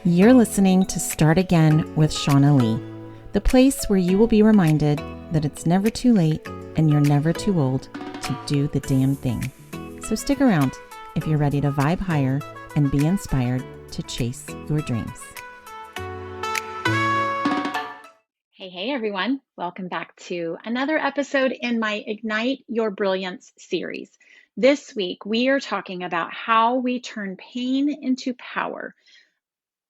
You're listening to Start Again with Shaunna Lee, the place where you will be reminded that it's never too late and you're never too old to do the damn thing. So stick around if you're ready to vibe higher and be inspired to chase your dreams. Hey everyone. Welcome back to another episode in my Ignite Your Brilliance series. This week, we are talking about how we turn pain into power.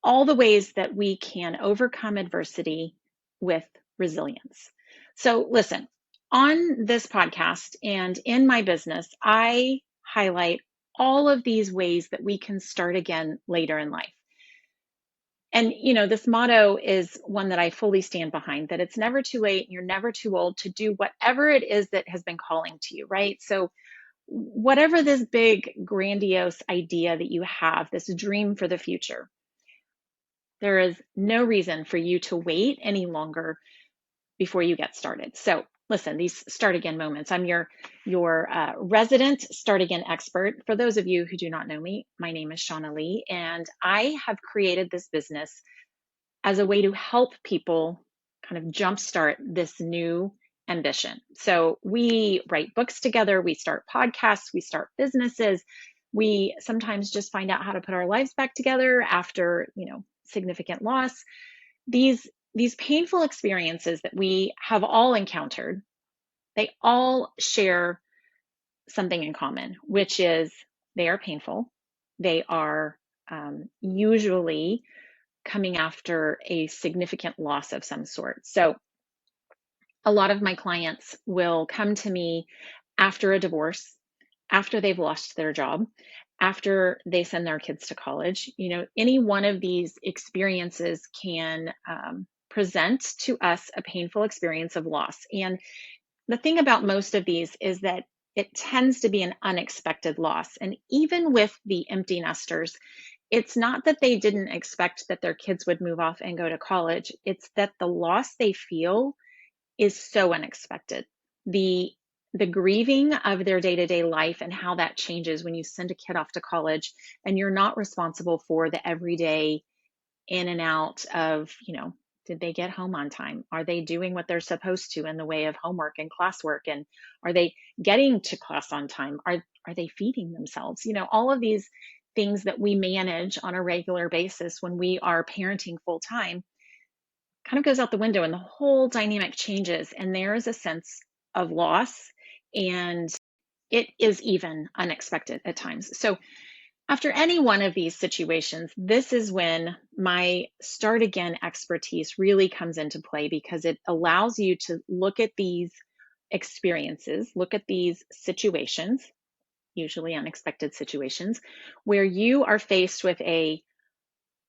All the ways that we can overcome adversity with resilience. So listen, on this podcast and in my business, I highlight all of these ways that we can start again later in life. And, this motto is one that I fully stand behind, that it's never too late and you're never too old to do whatever it is that has been calling to you, right? So whatever this big, grandiose idea that you have, this dream for the future, there is no reason for you to wait any longer before you get started. So listen, these start again moments. I'm your resident start again expert. For those of you who do not know me, my name is Shaunna Lee, and I have created this business as a way to help people kind of jumpstart this new ambition. So we write books together, we start podcasts, we start businesses. We sometimes just find out how to put our lives back together after, significant loss. These painful experiences that we have all encountered, they all share something in common, which is they are painful. They are usually coming after a significant loss of some sort. So a lot of my clients will come to me after a divorce, after they've lost their job, after they send their kids to college. Any one of these experiences can present to us a painful experience of loss. And the thing about most of these is that it tends to be an unexpected loss. And even with the empty nesters, it's not that they didn't expect that their kids would move off and go to college. It's that the loss they feel is so unexpected. The grieving of their day-to-day life and how that changes when you send a kid off to college and you're not responsible for the everyday in and out of, did they get home on time? Are they doing what they're supposed to in the way of homework and classwork? And are they getting to class on time? Are they feeding themselves? All of these things that we manage on a regular basis when we are parenting full time kind of goes out the window and the whole dynamic changes. And there is a sense of loss, and it is even unexpected at times. So after any one of these situations, this is when my start again expertise really comes into play, because it allows you to look at these experiences, look at these situations, usually unexpected situations, where you are faced with a,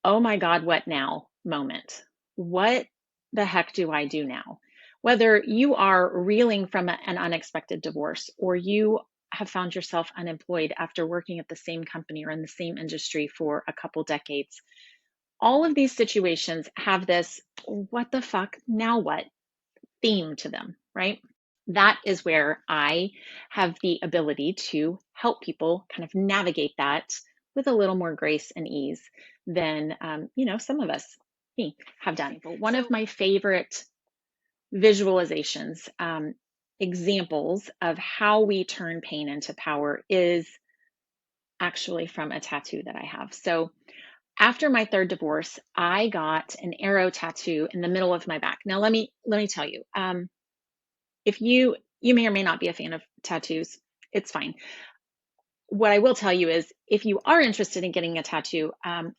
oh my God, what now moment? What the heck do I do now? Whether you are reeling from an unexpected divorce, or you have found yourself unemployed after working at the same company or in the same industry for a couple decades. All of these situations have this, what the fuck, now what theme to them, right? That is where I have the ability to help people kind of navigate that with a little more grace and ease than, some of us have done. But one of my favorite visualizations, examples of how we turn pain into power is actually from a tattoo that I have. So after my third divorce, I got an arrow tattoo in the middle of my back. Now, let me tell you, if you may or may not be a fan of tattoos, it's fine. What I will tell you is, if you are interested in getting a tattoo,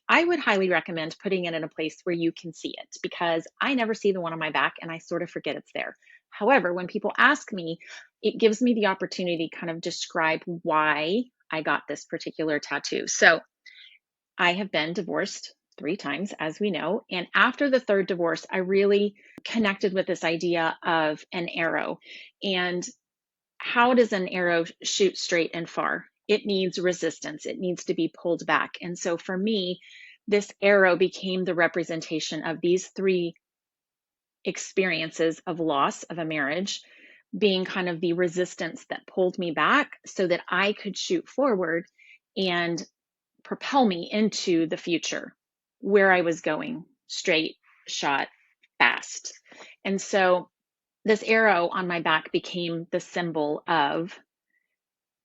I would highly recommend putting it in a place where you can see it, because I never see the one on my back and I sort of forget it's there. However, when people ask me, it gives me the opportunity to kind of describe why I got this particular tattoo. So I have been divorced 3 times, as we know. And after the third divorce, I really connected with this idea of an arrow. And how does an arrow shoot straight and far? It needs resistance. It needs to be pulled back. And so for me, this arrow became the representation of these 3 experiences of loss of a marriage, being kind of the resistance that pulled me back so that I could shoot forward and propel me into the future. where I was going, straight shot, fast. And so this arrow on my back became the symbol of,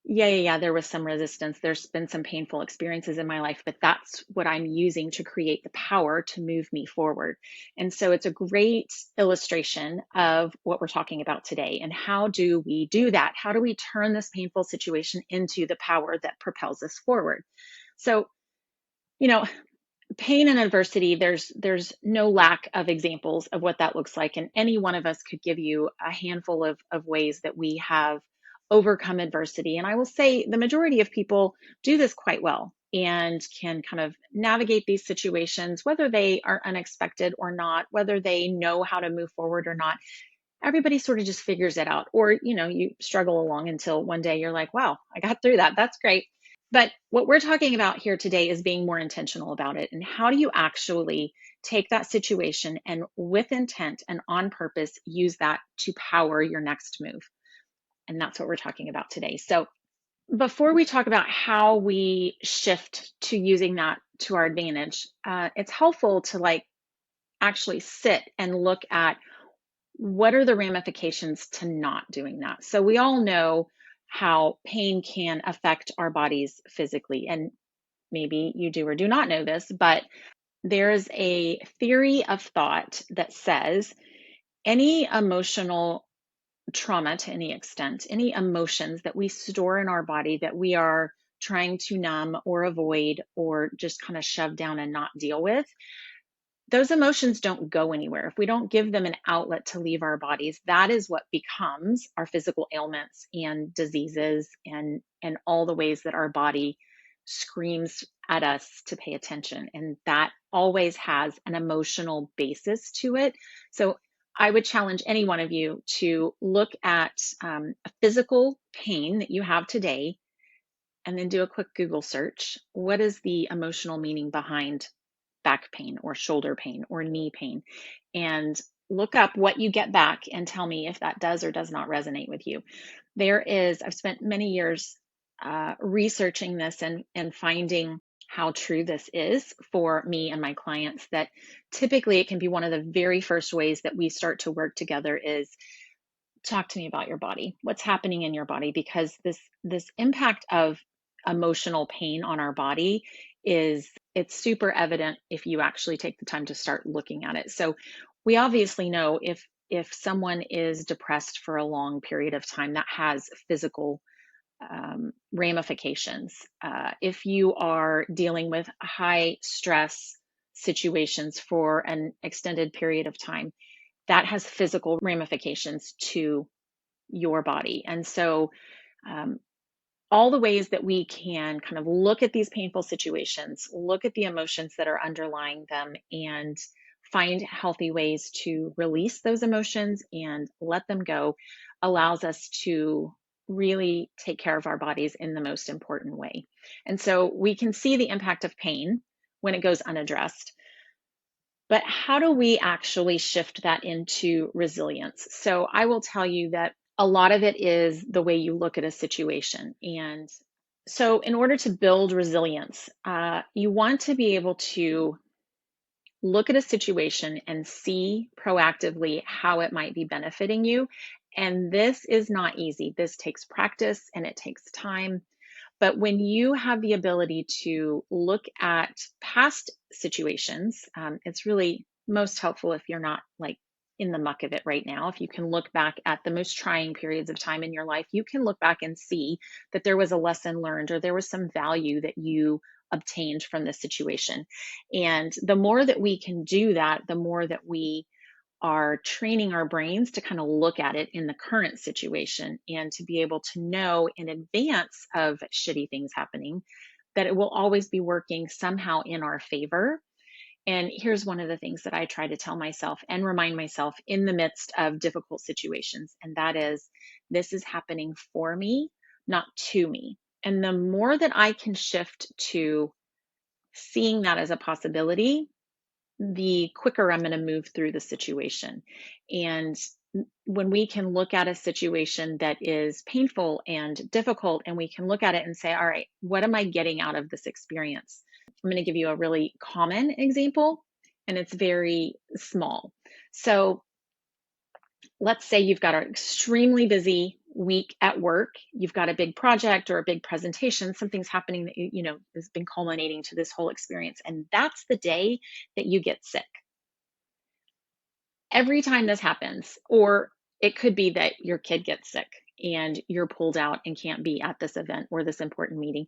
yeah, there was some resistance. There's been some painful experiences in my life, but that's what I'm using to create the power to move me forward. And so it's a great illustration of what we're talking about today. And how do we do that? How do we turn this painful situation into the power that propels us forward? So, you know, pain and adversity, there's no lack of examples of what that looks like. And any one of us could give you a handful of ways that we have overcome adversity. And I will say the majority of people do this quite well and can kind of navigate these situations, whether they are unexpected or not, whether they know how to move forward or not. Everybody sort of just figures it out. Or, you struggle along until one day you're like, wow, I got through that. That's great. But what we're talking about here today is being more intentional about it. And how do you actually take that situation and with intent and on purpose use that to power your next move? And that's what we're talking about today. So before we talk about how we shift to using that to our advantage, it's helpful to actually sit and look at what are the ramifications to not doing that. So we all know how pain can affect our bodies physically. And maybe you do or do not know this, but there is a theory of thought that says any emotional trauma to any extent, any emotions that we store in our body that we are trying to numb or avoid or just kind of shove down and not deal with, those emotions don't go anywhere. If we don't give them an outlet to leave our bodies, that is what becomes our physical ailments and diseases and all the ways that our body screams at us to pay attention. And that always has an emotional basis to it. So I would challenge any one of you to look at a physical pain that you have today and then do a quick Google search. What is the emotional meaning behind back pain or shoulder pain or knee pain? And look up what you get back and tell me if that does or does not resonate with you. I've spent many years researching this and finding how true this is for me and my clients, that typically it can be one of the very first ways that we start to work together is talk to me about your body. What's happening in your body? Because this impact of emotional pain on our body it's super evident if you actually take the time to start looking at it. So we obviously know if someone is depressed for a long period of time, that has physical ramifications. If you are dealing with high stress situations for an extended period of time, that has physical ramifications to your body. And so all the ways that we can kind of look at these painful situations, look at the emotions that are underlying them, and find healthy ways to release those emotions and let them go allows us to really take care of our bodies in the most important way. And so we can see the impact of pain when it goes unaddressed. But how do we actually shift that into resilience? So I will tell you that a lot of it is the way you look at a situation. And so, in order to build resilience, you want to be able to look at a situation and see proactively how it might be benefiting you. And this is not easy. This takes practice and it takes time. But when you have the ability to look at past situations, it's really most helpful if you're not in the muck of it right now. If you can look back at the most trying periods of time in your life, you can look back and see that there was a lesson learned or there was some value that you obtained from this situation. And the more that we can do that, the more that we are training our brains to kind of look at it in the current situation and to be able to know in advance of shitty things happening that it will always be working somehow in our favor. And here's one of the things that I try to tell myself and remind myself in the midst of difficult situations, and that is, this is happening for me, not to me. And the more that I can shift to seeing that as a possibility, the quicker I'm going to move through the situation. And when we can look at a situation that is painful and difficult, and we can look at it and say, all right, what am I getting out of this experience? I'm going to give you a really common example, and it's very small. So let's say you've got an extremely busy week at work. You've got a big project or a big presentation. Something's happening that has been culminating to this whole experience. And that's the day that you get sick. Every time this happens, or it could be that your kid gets sick and you're pulled out and can't be at this event or this important meeting.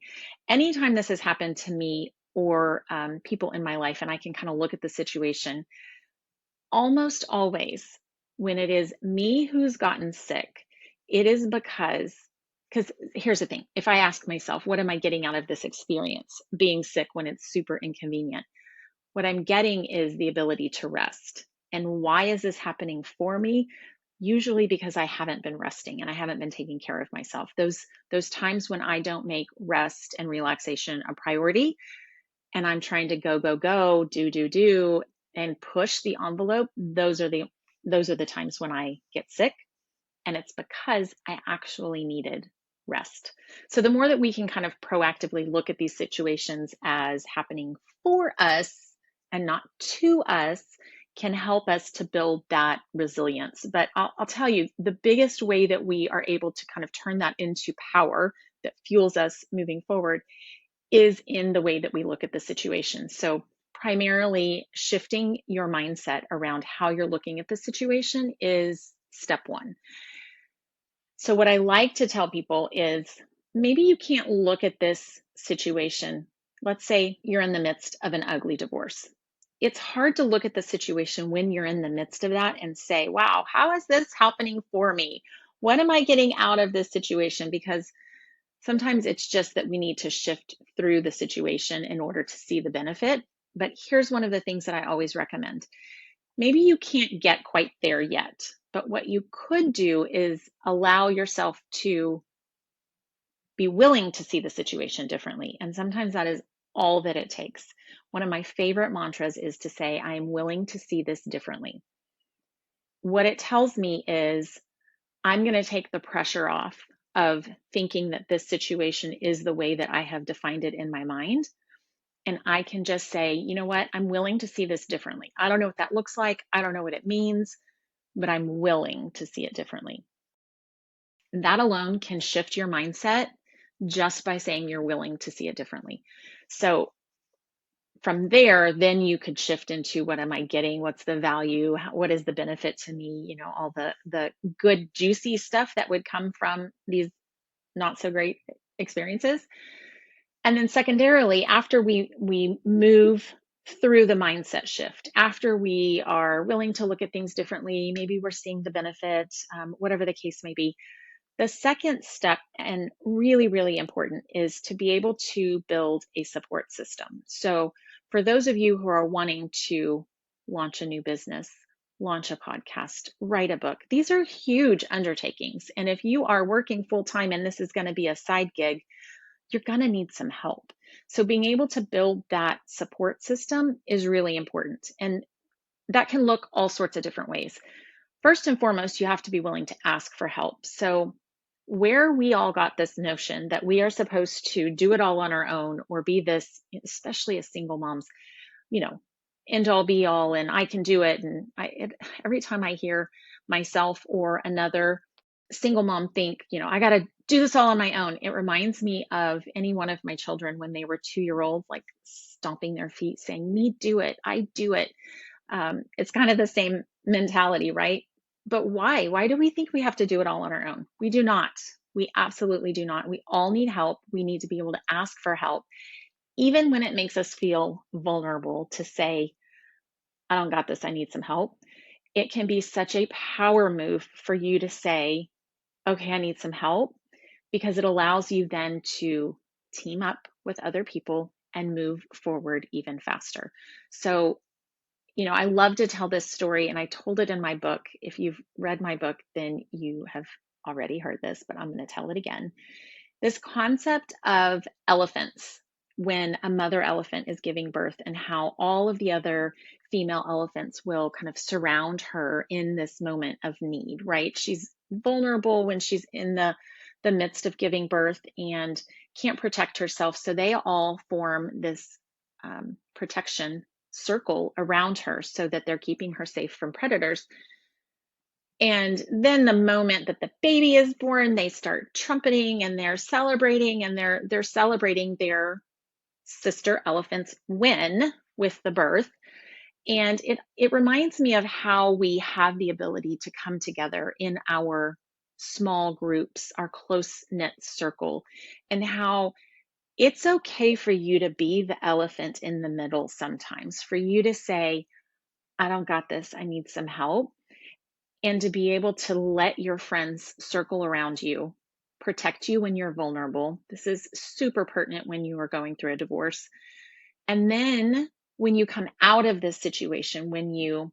Anytime this has happened to me or people in my life, and I can kind of look at the situation, almost always when it is me who's gotten sick, it is because here's the thing. If I ask myself, what am I getting out of this experience, being sick when it's super inconvenient? What I'm getting is the ability to rest. And why is this happening for me? Usually because I haven't been resting and I haven't been taking care of myself. Those times when I don't make rest and relaxation a priority, and I'm trying to go, do, and push the envelope, those are the times when I get sick. And it's because I actually needed rest. So the more that we can kind of proactively look at these situations as happening for us and not to us, can help us to build that resilience. But I'll tell you, the biggest way that we are able to kind of turn that into power that fuels us moving forward is in the way that we look at the situation. So primarily shifting your mindset around how you're looking at the situation is step one. So what I like to tell people is maybe you can't look at this situation. Let's say you're in the midst of an ugly divorce. It's hard to look at the situation when you're in the midst of that and say, wow, how is this happening for me? What am I getting out of this situation? Because sometimes it's just that we need to shift through the situation in order to see the benefit. But here's one of the things that I always recommend. Maybe you can't get quite there yet, but what you could do is allow yourself to be willing to see the situation differently. And sometimes that is all that it takes. One of my favorite mantras is to say, I am willing to see this differently. What it tells me is I'm going to take the pressure off of thinking that this situation is the way that I have defined it in my mind. And I can just say, you know what? I'm willing to see this differently. I don't know what that looks like. I don't know what it means, but I'm willing to see it differently. That alone can shift your mindset just by saying you're willing to see it differently. So from there, then you could shift into what am I getting? What's the value? What is the benefit to me? All the good, juicy stuff that would come from these not so great experiences. And then secondarily, after we move through the mindset shift, after we are willing to look at things differently, maybe we're seeing the benefit, whatever the case may be. The second step, and really, really important, is to be able to build a support system. So for those of you who are wanting to launch a new business, launch a podcast, write a book, these are huge undertakings. And if you are working full time and this is going to be a side gig, you're going to need some help. So being able to build that support system is really important. And that can look all sorts of different ways. First and foremost, you have to be willing to ask for help. So where we all got this notion that we are supposed to do it all on our own or be this, especially as single moms, end all be all and I can do it. And every time I hear myself or another single mom think, I got to do this all on my own, it reminds me of any one of my children when they were 2-year olds, like stomping their feet saying, me do it, I do it. It's kind of the same mentality, right? But why? Why do we think we have to do it all on our own? We do not. We absolutely do not. We all need help. We need to be able to ask for help, even when it makes us feel vulnerable to say, I don't got this, I need some help. It can be such a power move for you to say, okay, I need some help, because it allows you then to team up with other people and move forward even faster. So I love to tell this story, and I told it in my book. If you've read my book, then you have already heard this, but I'm going to tell it again. This concept of elephants, when a mother elephant is giving birth, and how all of the other female elephants will kind of surround her in this moment of need, right? She's vulnerable when she's in the midst of giving birth and can't protect herself. So they all form this protection circle around her so that they're keeping her safe from predators. And then the moment that the baby is born, they start trumpeting and they're celebrating, and they're celebrating their sister elephant's win with the birth. And it reminds me of how we have the ability to come together in our small groups, our close-knit circle, and how it's okay for you to be the elephant in the middle sometimes, for you to say, I don't got this, I need some help, and to be able to let your friends circle around you, protect you when you're vulnerable. This is super pertinent when you are going through a divorce. And then when you come out of this situation, when you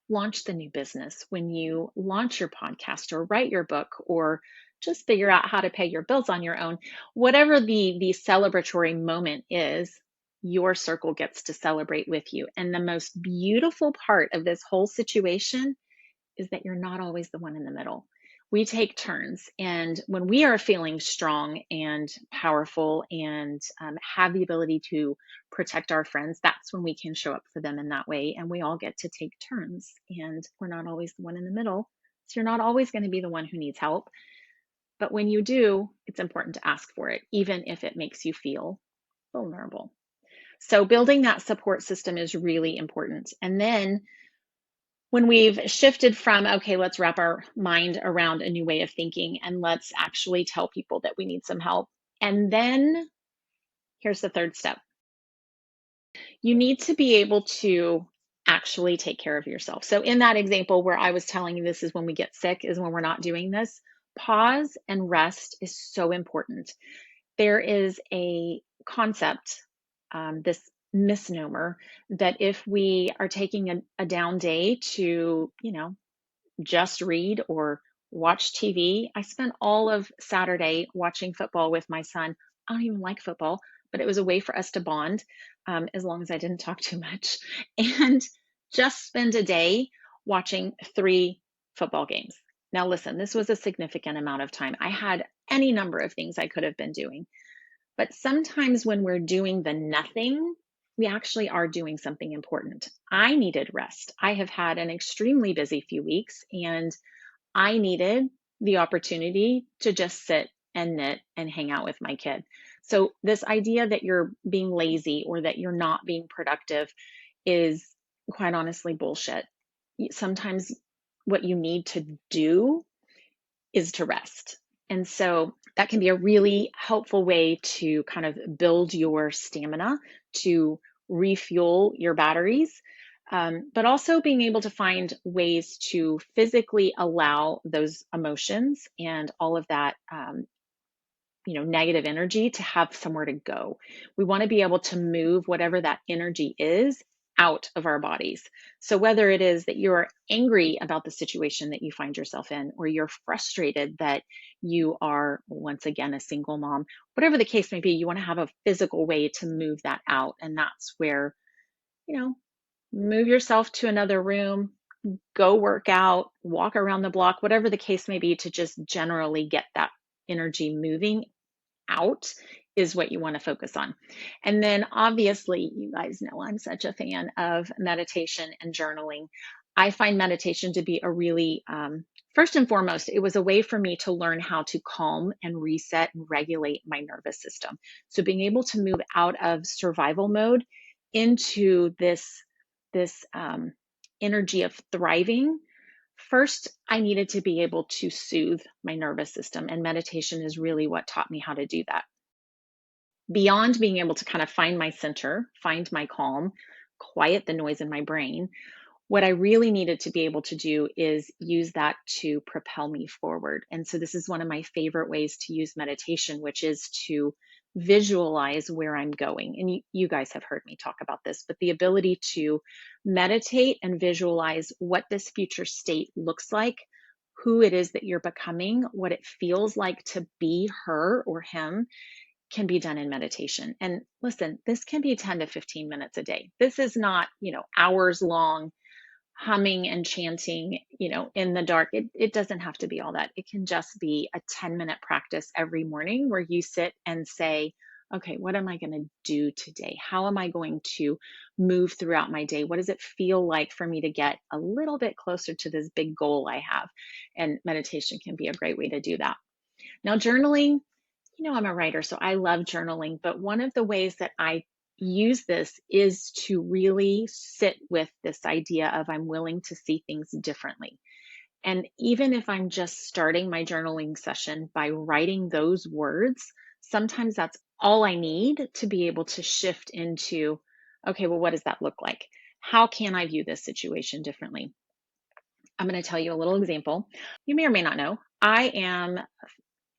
launch the new business, when you launch your podcast or write your book or just figure out how to pay your bills on your own, whatever the celebratory moment is, your circle gets to celebrate with you. And the most beautiful part of this whole situation is that you're not always the one in the middle. We take turns. And when we are feeling strong and powerful and have the ability to protect our friends, that's when we can show up for them in that way. And we all get to take turns. And we're not always the one in the middle. So you're not always going to be the one who needs help. But when you do, it's important to ask for it, even if it makes you feel vulnerable. So building that support system is really important. And then when we've shifted from, okay, let's wrap our mind around a new way of thinking and let's actually tell people that we need some help. And then here's the third step. You need to be able to actually take care of yourself. So in that example where I was telling you this is when we get sick, is when we're not doing this, pause and rest is so important. There is a concept, this misnomer, that if we are taking a down day to, just read or watch TV. I spent all of Saturday watching football with my son. I don't even like football, but it was a way for us to bond, as long as I didn't talk too much, and just spend a day watching 3 football games. Now, listen, this was a significant amount of time. I had any number of things I could have been doing. But sometimes when we're doing the nothing, we actually are doing something important. I needed rest. I have had an extremely busy few weeks, and I needed the opportunity to just sit and knit and hang out with my kid. So this idea that you're being lazy or that you're not being productive is quite honestly bullshit. Sometimes what you need to do is to rest. And so that can be a really helpful way to kind of build your stamina, to refuel your batteries, but also being able to find ways to physically allow those emotions and all of that negative energy to have somewhere to go. We want to be able to move whatever that energy is out of our bodies. So whether it is that you're angry about the situation that you find yourself in, or you're frustrated that you are, once again, a single mom, whatever the case may be, you want to have a physical way to move that out. And that's where, move yourself to another room, go work out, walk around the block, whatever the case may be, to just generally get that energy moving out is what you want to focus on. And then obviously, you guys know I'm such a fan of meditation and journaling. I find meditation to be a really, first and foremost, it was a way for me to learn how to calm and reset and regulate my nervous system. So being able to move out of survival mode into this energy of thriving. First, I needed to be able to soothe my nervous system, and meditation is really what taught me how to do that. Beyond being able to kind of find my center, find my calm, quiet the noise in my brain, what I really needed to be able to do is use that to propel me forward. And so this is one of my favorite ways to use meditation, which is to visualize where I'm going. And you guys have heard me talk about this, but the ability to meditate and visualize what this future state looks like, who it is that you're becoming, what it feels like to be her or him, can be done in meditation. And listen, this can be 10 to 15 minutes a day. This is not, hours long humming and chanting, in the dark. It doesn't have to be all that. It can just be a 10-minute practice every morning where you sit and say, okay, what am I going to do today? How am I going to move throughout my day? What does it feel like for me to get a little bit closer to this big goal I have? And meditation can be a great way to do that. Now, journaling, I'm a writer, so I love journaling, but one of the ways that I use this is to really sit with this idea of I'm willing to see things differently. And even if I'm just starting my journaling session by writing those words, sometimes that's all I need to be able to shift into, okay, well, what does that look like? How can I view this situation differently? I'm going to tell you a little example. You may or may not know, I am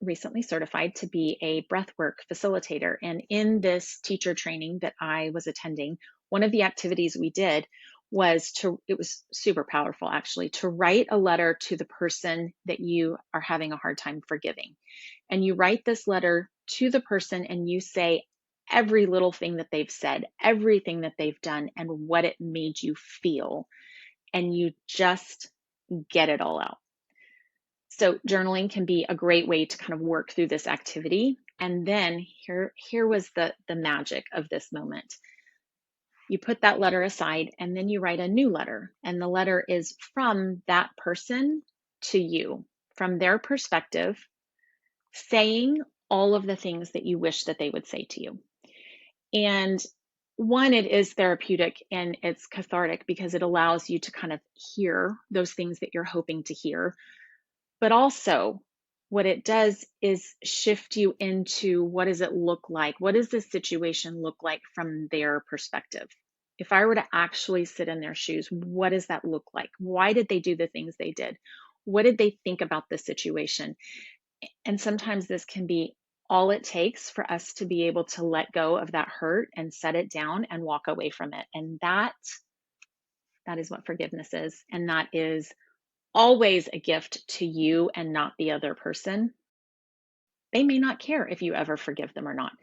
recently certified to be a breathwork facilitator. And in this teacher training that I was attending, one of the activities we did was it was super powerful actually, to write a letter to the person that you are having a hard time forgiving. And you write this letter to the person and you say every little thing that they've said, everything that they've done, and what it made you feel. And you just get it all out. So journaling can be a great way to kind of work through this activity. And then here was the magic of this moment. You put that letter aside and then you write a new letter. And the letter is from that person to you, from their perspective, saying all of the things that you wish that they would say to you. And one, it is therapeutic and it's cathartic because it allows you to kind of hear those things that you're hoping to hear. But also, what it does is shift you into what does it look like? What does this situation look like from their perspective? If I were to actually sit in their shoes, what does that look like? Why did they do the things they did? What did they think about the situation? And sometimes this can be all it takes for us to be able to let go of that hurt and set it down and walk away from it. And that is what forgiveness is. And that is always a gift to you and not the other person. They may not care if you ever forgive them or not,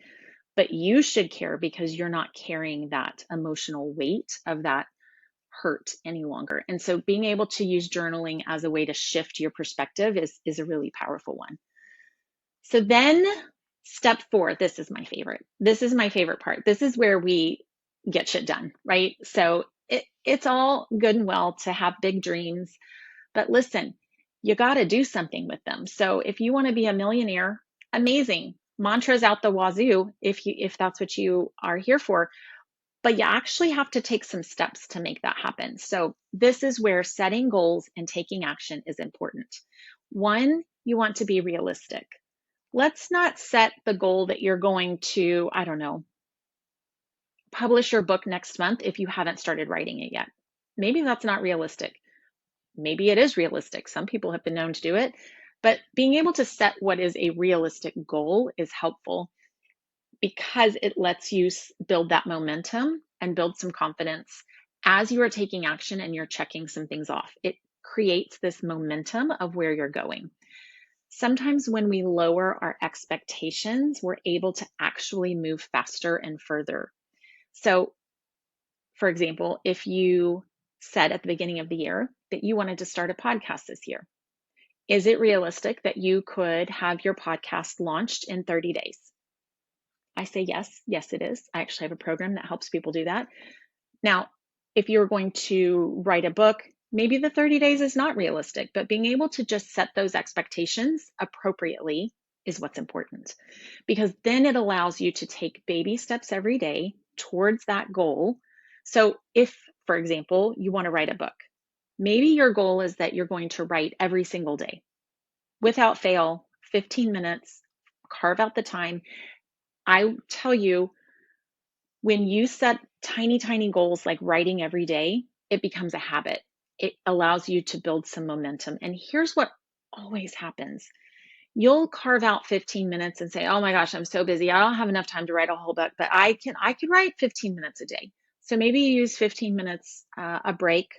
but you should care because you're not carrying that emotional weight of that hurt any longer. And so being able to use journaling as a way to shift your perspective is a really powerful one. So then step 4, this is my favorite. This is my favorite part. This is where we get shit done, right? So it's all good and well to have big dreams, but listen, you got to do something with them. So if you want to be a millionaire, amazing. Mantras out the wazoo if that's what you are here for. But you actually have to take some steps to make that happen. So this is where setting goals and taking action is important. One, you want to be realistic. Let's not set the goal that you're going to, I don't know, publish your book next month if you haven't started writing it yet. Maybe that's not realistic. Maybe it is realistic. Some people have been known to do it, but being able to set what is a realistic goal is helpful because it lets you build that momentum and build some confidence as you are taking action and you're checking some things off. It creates this momentum of where you're going. Sometimes when we lower our expectations, we're able to actually move faster and further. So, for example, if you said at the beginning of the year that you wanted to start a podcast this year, is it realistic that you could have your podcast launched in 30 days? I say yes. Yes, it is. I actually have a program that helps people do that. Now, if you're going to write a book, maybe the 30 days is not realistic, but being able to just set those expectations appropriately is what's important, because then it allows you to take baby steps every day towards that goal. So if, for example, you want to write a book, maybe your goal is that you're going to write every single day without fail, 15 minutes, carve out the time. I tell you, when you set tiny, tiny goals like writing every day, it becomes a habit. It allows you to build some momentum. And here's what always happens. You'll carve out 15 minutes and say, oh my gosh, I'm so busy. I don't have enough time to write a whole book, but I could write 15 minutes a day. So maybe you use 15 minutes a break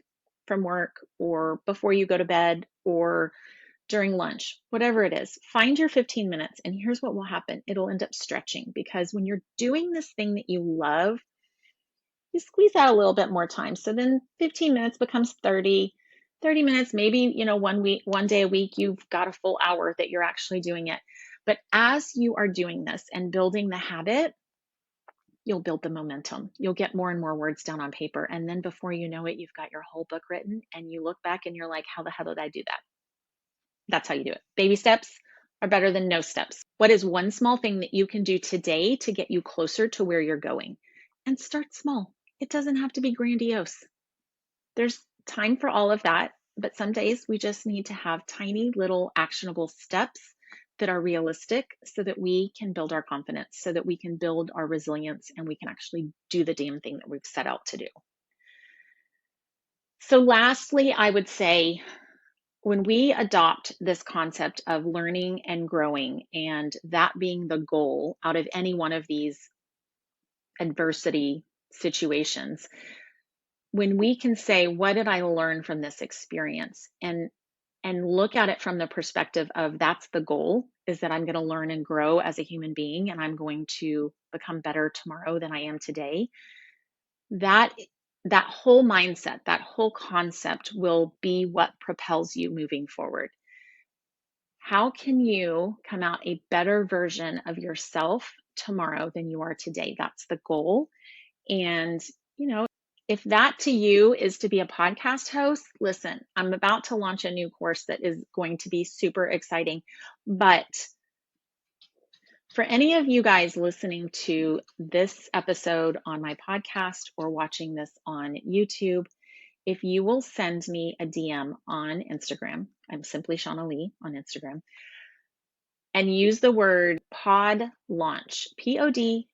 from work or before you go to bed or during lunch, whatever it is. Find your 15 minutes and here's what will happen. It'll end up stretching because when you're doing this thing that you love, you squeeze out a little bit more time. So then 15 minutes becomes 30 minutes, maybe, one day a week, you've got a full hour that you're actually doing it. But as you are doing this and building the habit, you'll build the momentum. You'll get more and more words down on paper. And then before you know it, you've got your whole book written and you look back and you're like, how the hell did I do that? That's how you do it. Baby steps are better than no steps. What is one small thing that you can do today to get you closer to where you're going? And start small. It doesn't have to be grandiose. There's time for all of that, but some days we just need to have tiny little actionable steps that are realistic so that we can build our confidence, so that we can build our resilience, and we can actually do the damn thing that we've set out to do. So lastly, I would say when we adopt this concept of learning and growing, and that being the goal out of any one of these adversity situations, when we can say, what did I learn from this experience? And look at it from the perspective of that's the goal, is that I'm going to learn and grow as a human being, and I'm going to become better tomorrow than I am today. That whole mindset, that whole concept will be what propels you moving forward. How can you come out a better version of yourself tomorrow than you are today? That's the goal. And, if that to you is to be a podcast host, listen, I'm about to launch a new course that is going to be super exciting. But for any of you guys listening to this episode on my podcast or watching this on YouTube, if you will send me a DM on Instagram, I'm SimplyShaunna Lee on Instagram, and use the word pod launch, PODLAUNCH,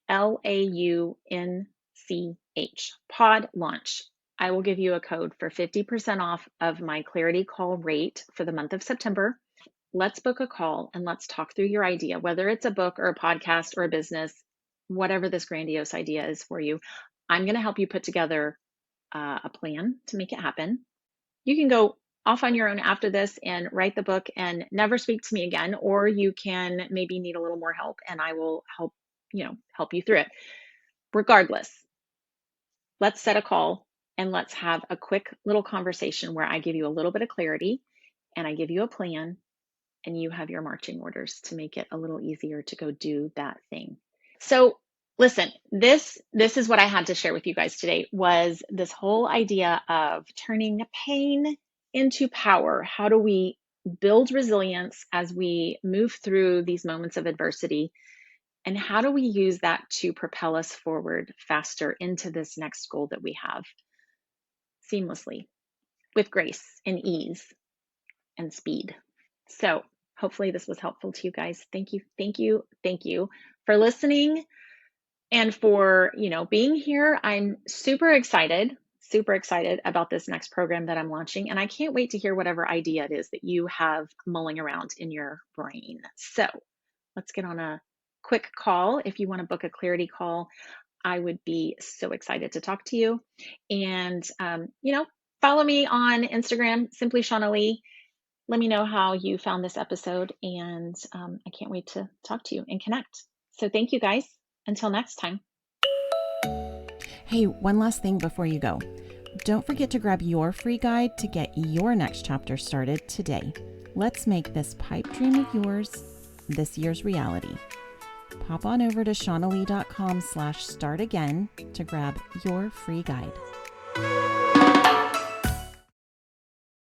pod launch. I will give you a code for 50% off of my Clarity Call rate for the month of September. Let's book a call and let's talk through your idea, whether it's a book or a podcast or a business, whatever this grandiose idea is for you. I'm going to help you put together a plan to make it happen. You can go off on your own after this and write the book and never speak to me again, or you can maybe need a little more help and I will help you through it. Regardless, let's set a call and let's have a quick little conversation where I give you a little bit of clarity and I give you a plan and you have your marching orders to make it a little easier to go do that thing. So listen, this is what I had to share with you guys today, was this whole idea of turning pain into power. How do we build resilience as we move through these moments of adversity? And how do we use that to propel us forward faster into this next goal that we have seamlessly, with grace and ease and speed? So hopefully this was helpful to you guys. Thank you for listening and for, being here. I'm super excited about this next program that I'm launching. And I can't wait to hear whatever idea it is that you have mulling around in your brain. So let's get on a quick call. If you want to book a clarity call, I would be so excited to talk to you. And, follow me on Instagram, SimplyShaunna Lee. Let me know how you found this episode. And I can't wait to talk to you and connect. So thank you guys. Until next time. Hey, one last thing before you go. Don't forget to grab your free guide to get your next chapter started today. Let's make this pipe dream of yours this year's reality. Pop on over to ShaunnaLee.com/start again to grab your free guide.